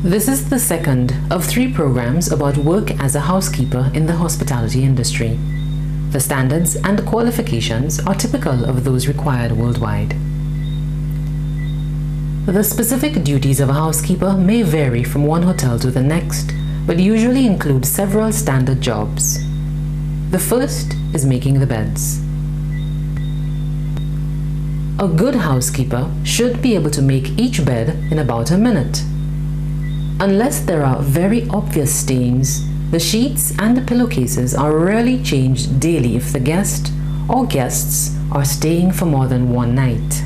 This is the second of 3 programs about work as a housekeeper in the hospitality industry. The standards and qualifications are typical of those required worldwide. The specific duties of a housekeeper may vary from one hotel to the next, but usually include several standard jobs. The first is making the beds. A good housekeeper should be able to make each bed in about a minute. Unless there are very obvious stains, the sheets and the pillowcases are rarely changed daily if the guest or guests are staying for more than one night.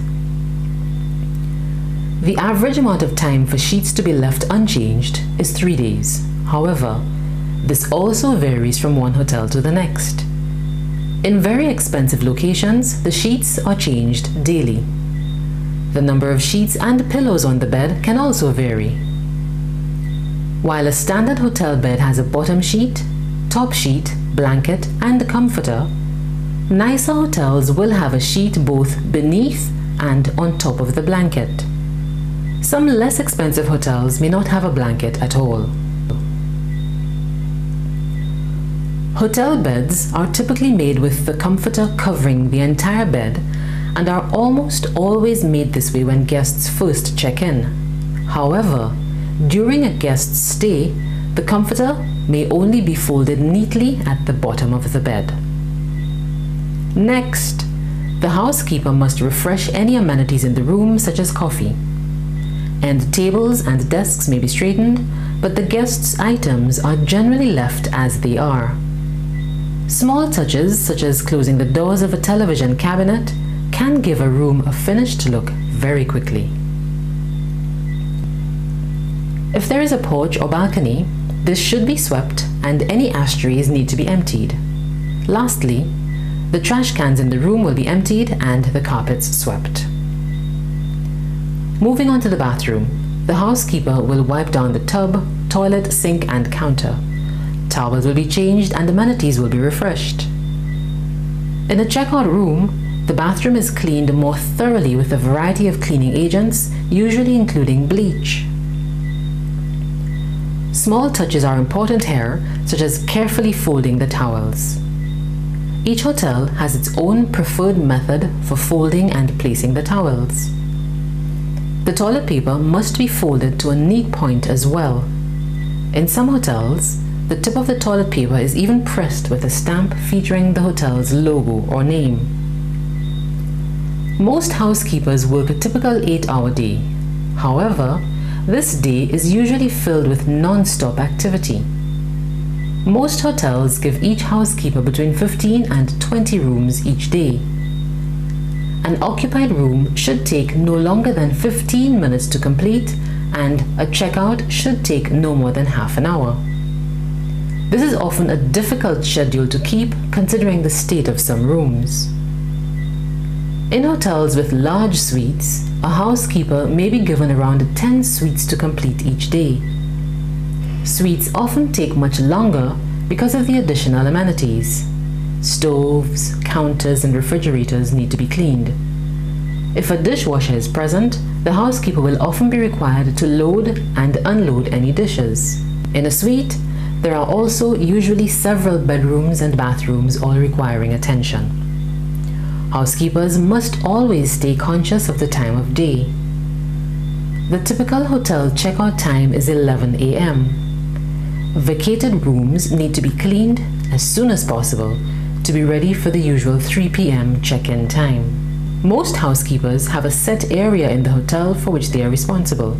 The average amount of time for sheets to be left unchanged is 3 days. However, this also varies from one hotel to the next. In very expensive locations, the sheets are changed daily. The number of sheets and pillows on the bed can also vary. While a standard hotel bed has a bottom sheet, top sheet, blanket, and comforter, nicer hotels will have a sheet both beneath and on top of the blanket. Some less expensive hotels may not have a blanket at all. Hotel beds are typically made with the comforter covering the entire bed and are almost always made this way when guests first check in. However, during a guest's stay, the comforter may only be folded neatly at the bottom of the bed. Next, the housekeeper must refresh any amenities in the room, such as coffee. End tables and desks may be straightened, but the guests' items are generally left as they are. Small touches, such as closing the doors of a television cabinet, can give a room a finished look very quickly. If there is a porch or balcony, this should be swept and any ashtrays need to be emptied. Lastly, the trash cans in the room will be emptied and the carpets swept. Moving on to the bathroom, the housekeeper will wipe down the tub, toilet, sink, and counter. Towels will be changed and amenities will be refreshed. In the checkout room, the bathroom is cleaned more thoroughly with a variety of cleaning agents, usually including bleach. Small touches are important here, such as carefully folding the towels. Each hotel has its own preferred method for folding and placing the towels. The toilet paper must be folded to a neat point as well. In some hotels, the tip of the toilet paper is even pressed with a stamp featuring the hotel's logo or name. Most housekeepers work a typical 8-hour day. However, this day is usually filled with non-stop activity. Most hotels give each housekeeper between 15 and 20 rooms each day. An occupied room should take no longer than 15 minutes to complete, and a checkout should take no more than half an hour. This is often a difficult schedule to keep considering the state of some rooms. In hotels with large suites, a housekeeper may be given around 10 suites to complete each day. Suites often take much longer because of the additional amenities. Stoves, counters, and refrigerators need to be cleaned. If a dishwasher is present, the housekeeper will often be required to load and unload any dishes. In a suite, there are also usually several bedrooms and bathrooms, all requiring attention. Housekeepers must always stay conscious of the time of day. The typical hotel checkout time is 11 a.m. Vacated rooms need to be cleaned as soon as possible to be ready for the usual 3 p.m. check-in time. Most housekeepers have a set area in the hotel for which they are responsible.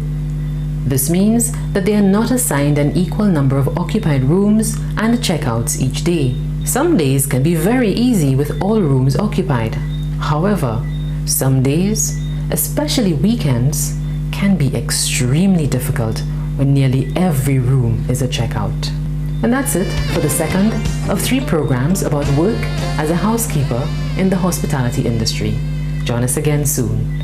This means that they are not assigned an equal number of occupied rooms and checkouts each day. Some days can be very easy with all rooms occupied. However, some days, especially weekends, can be extremely difficult when nearly every room is a checkout. And that's it for the second of 3 programs about work as a housekeeper in the hospitality industry. Join us again soon.